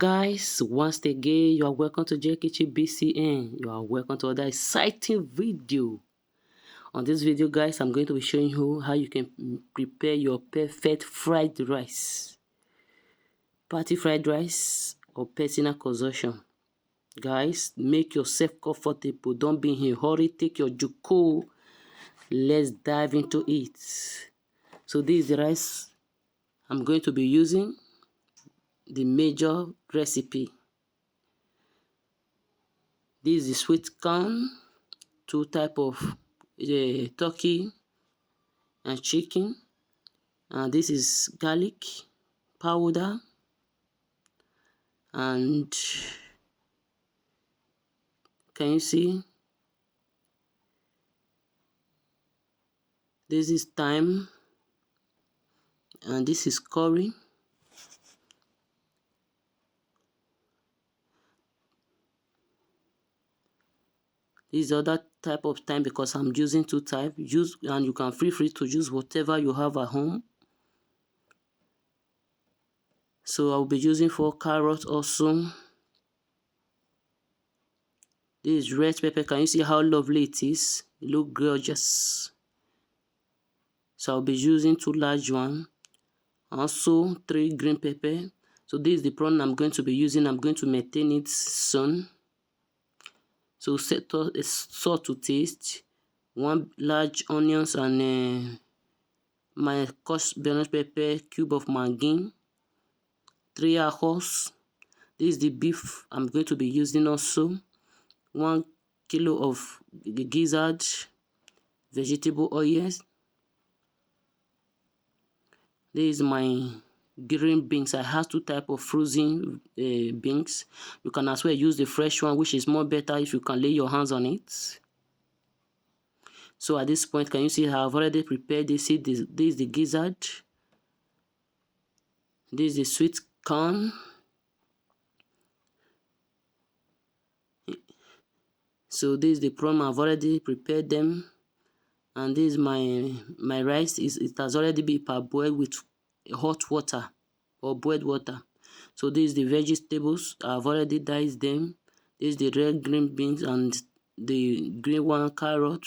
guys, once again you are welcome to joykichenbcn. You are welcome to another exciting video. On this video guys, I'm going to be showing you how you can prepare your perfect fried rice, party fried rice or personal consumption. Guys, make yourself comfortable, don't be in a hurry, take your joko. Let's dive into it. So this is the rice I'm going to be using, the major recipe. This is sweet corn, two type of turkey and chicken, and this is garlic powder, and can you see this is thyme, and this is curry. This is other type of thyme because I'm using two types. Use, and you can feel free to use whatever you have at home. So I'll be using 4 carrots also. This is red pepper. Can you see how lovely it is? It looks gorgeous. So I'll be using 2 large ones. Also 3 green pepper. So this is the prawn I'm going to be using. I'm going to maintain it soon. So set salt to taste, 1 large onions, and my Scotch bonnet pepper, cube of Maggi, 3 apples. This is the beef I'm going to be using also. 1 kilo of Gizzard vegetable oils. This is my green beans. I have 2 types of frozen beans. You can as well use the fresh one, which is more better if you can lay your hands on it. So at this point, can you see how I've already prepared this? See, this is the gizzard. This is the sweet corn. So this is the prawn. I've already prepared them, and this is my rice. It has already been parboiled with hot water or boiled water. So this is the vegetables. I've already diced them. This is the red green beans and the green one carrot.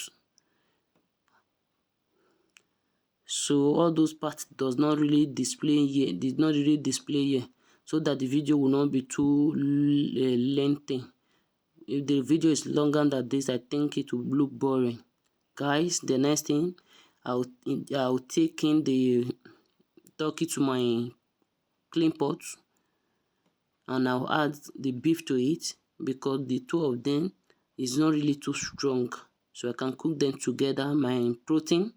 So all those parts does not really display here. Did not really display here, so that the video will not be too lengthy. If the video is longer than this, I think it will look boring. Guys, the next thing, I'll take in the turkey to my clean pot, and I'll add the beef to it because the two of them is not really too strong, so I can cook them together, my protein.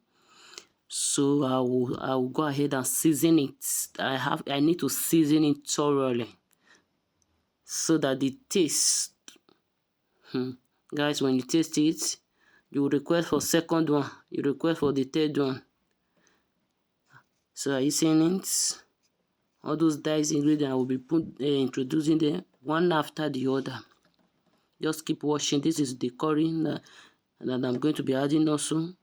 So I will go ahead and season it. I need to season it thoroughly so that the taste, guys, when you taste it, you will request for second one, you request for the third one. So are you seeing it? All those diced ingredients I will be introducing them one after the other. Just keep watching. This is the curry that I'm going to be adding also.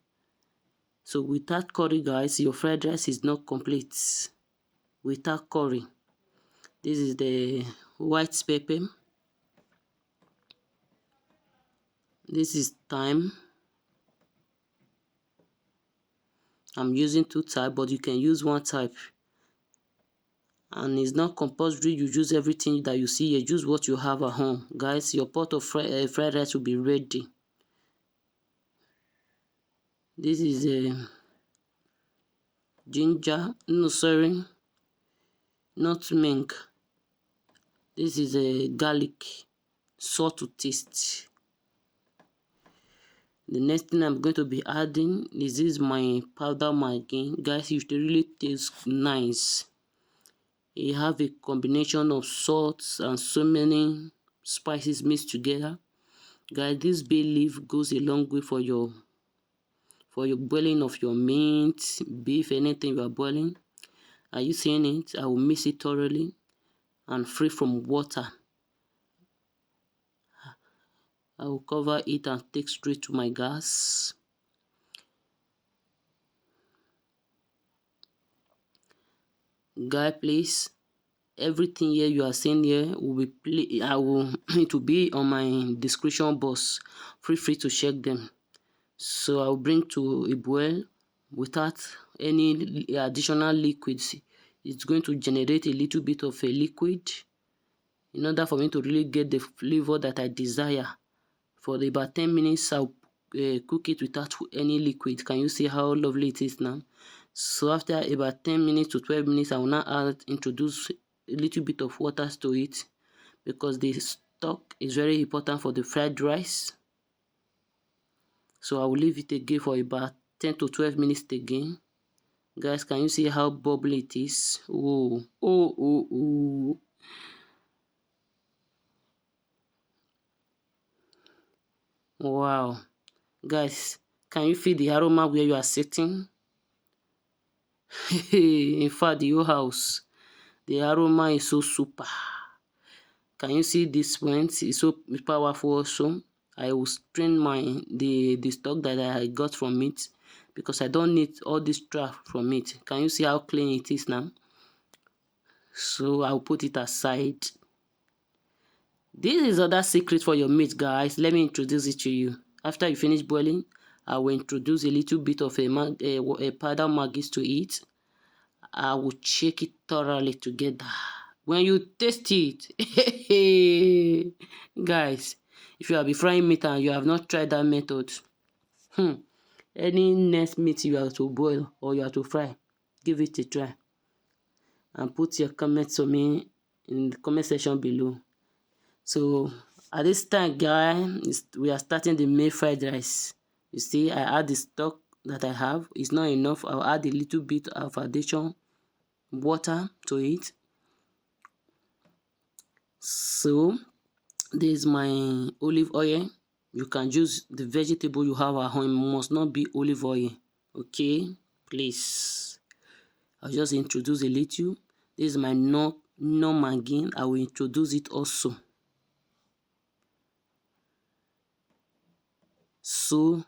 So without curry, guys, your fried rice is not complete without curry. This is the white pepper. This is thyme. I'm using 2 types, but you can use 1 type. And it's not compulsory you use everything that you see here. Use what you have at home. Guys, your pot of fried rice will be ready. This is a ginger. No, sorry. Nutmeg. This is a garlic. Salt to taste. The next thing I'm going to be adding is this my powder Maggi. Guys, it really tastes nice. You have a combination of salts and so many spices mixed together. Guys, this bay leaf goes a long way for your boiling of your meat, beef, anything you are boiling. Are you seeing it? I will mix it thoroughly and free from water. I will cover it and take straight to my gas. Guys, please, everything here you are seeing here will be it will be on my description box. Feel free to check them. So I'll bring to a boil without any additional liquids. It's going to generate a little bit of a liquid in order for me to really get the flavor that I desire. For about 10 minutes, I'll cook it without any liquid. Can you see how lovely it is now? So after about 10 minutes to 12 minutes, I will now introduce a little bit of water to it, because the stock is very important for the fried rice. So I will leave it again for about 10 to 12 minutes again. Guys, can you see how bubbly it is? Oh, oh, oh, oh. Wow. Guys, can you feel the aroma where you are sitting? In fact, the whole house, the aroma is so super. Can you see this point? It's so powerful also. I will strain the stock that I got from it, because I don't need all this stuff from it. Can you see how clean it is now? So I'll put it aside. This is other secret for your meat, guys. Let me introduce it to you. After you finish boiling, I will introduce a little bit of a powder Maggi to it. I will shake it thoroughly together. When you taste it, guys, if you have been frying meat and you have not tried that method, any next meat you have to boil or you have to fry, give it a try. And put your comments to me in the comment section below. So at this time, guys, we are starting the main fried rice. You see, I add the stock that I have. It's not enough. I'll add a little bit of addition water to it. So this is my olive oil. You can use the vegetable you have at home. It must not be olive oil. Okay, please. I'll just introduce a little. This is my no Maggi. I will introduce it also. So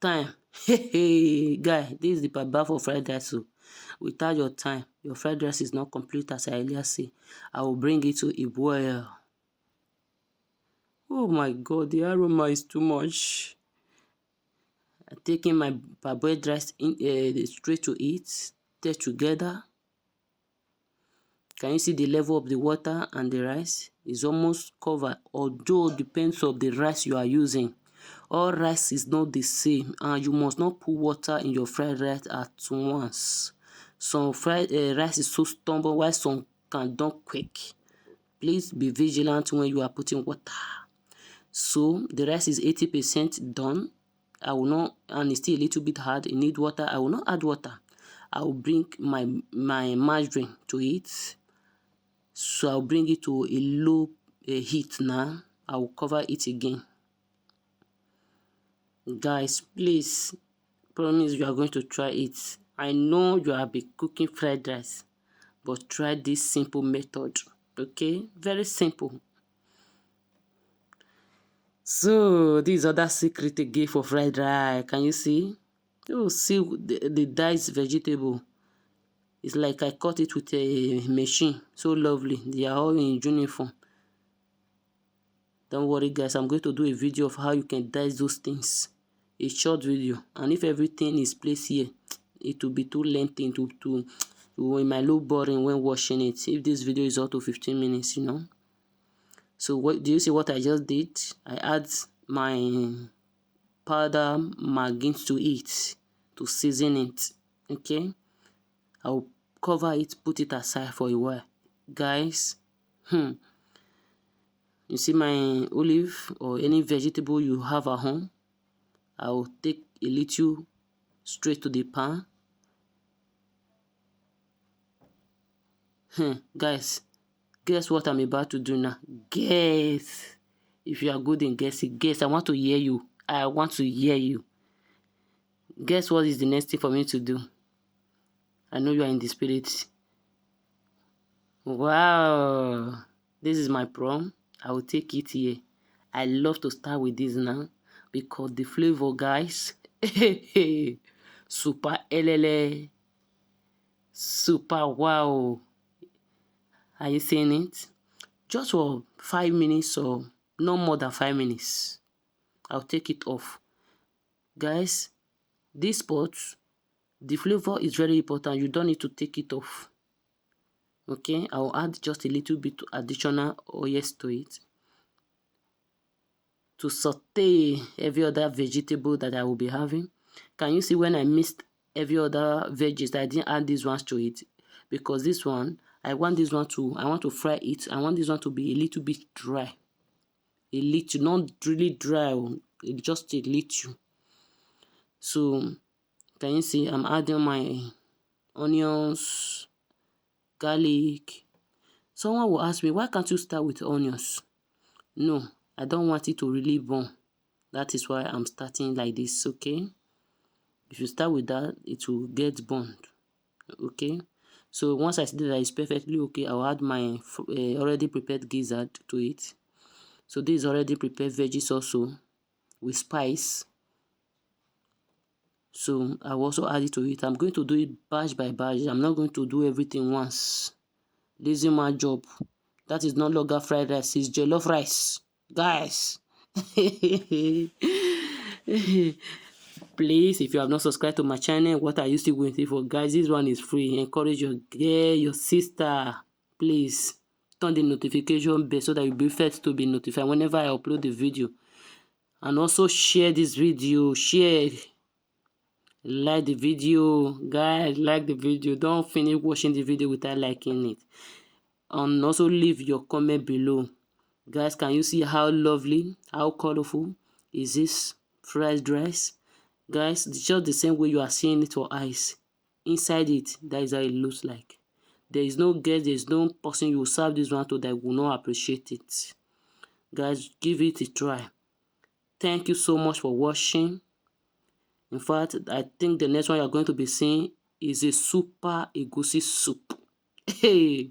time. Hey guy, this is the papa for fried rice. So without your time, your fried rice is not complete, as I earlier say. I will bring it to a boil. Oh my god, the aroma is too much. I'm taking my parboiled rice straight to it, stir together. Can you see the level of the water and the rice is almost covered, although it depends on the rice you are using. All rice is not the same, and you must not put water in your fried rice at once. Some fried rice is so stubborn, while some can done quick. Please be vigilant when you are putting water. So the rice is 80% done. I will not, and it's still a little bit hard. It need water. I will not add water. I will bring my margarine to it. So I'll bring it to a low heat now. I will cover it again. Guys, please, promise you are going to try it. I know you have been cooking fried rice, but try this simple method. Okay, very simple. So this other secret again for fried rice. Can you see? Oh, see the diced vegetable. It's like I cut it with a machine. So lovely. They are all in uniform. Don't worry, guys. I'm going to do a video of how you can dice those things. A short video. And if everything is placed here, it will be too lengthy it might look boring when watching it. If this video is up to 15 minutes, you know. So what do you see what I just did? I add my powder Maggi to it to season it. Okay, I'll cover it, put it aside for a while. Guys, you see my olive or any vegetable you have at home, I'll take a little straight to the pan. Guys, guess what I'm about to do now? Guess. If you are good in guessing, guess. I want to hear you. I want to hear you. Guess what is the next thing for me to do? I know you are in the spirit. Wow. This is my prawn. I will take it here. I love to start with this now because the flavor, guys. Super elele. Super wow. Are you seeing it? Just for 5 minutes or no more than 5 minutes. I'll take it off. Guys, this pot, the flavor is very important. You don't need to take it off. Okay, I'll add just a little bit additional oils to it to saute every other vegetable that I will be having. Can you see when I mixed every other veggies, I didn't add these ones to it? Because this one, I want to fry it. I want this one to be a little bit dry. A little, not really dry, just a little. So, can you see I'm adding my onions, garlic. Someone will ask me, why can't you start with onions? No, I don't want it to really burn. That is why I'm starting like this, okay? If you start with that, it will get burned, okay? So once I see that it's perfectly okay, I'll add my already prepared gizzard to it. So this is already prepared veggies also with spice. So I'll also add it to it. I'm going to do it batch by batch. I'm not going to do everything once. Lazy man job. That is not longer fried rice, it's jollof rice. Guys. Please, if you have not subscribed to my channel, what are you still waiting for? Guys, this one is free. Encourage your girl, your sister. Please turn the notification bell so that you'll be first to be notified whenever I upload the video. And also share this video. Share. Like the video. Guys, like the video. Don't finish watching the video without liking it. And also leave your comment below. Guys, can you see how lovely, how colorful is this fried rice? Guys, it's just the same way you are seeing it for eyes. Inside it, that is how it looks like. There is no guest, there is no person you will serve this one to that will not appreciate it. Guys, give it a try. Thank you so much for watching. In fact, I think the next one you are going to be seeing is a super egusi soup. Hey!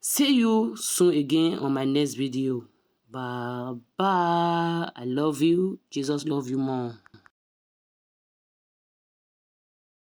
See you soon again on my next video. Bye bye. I love you. Jesus love you more.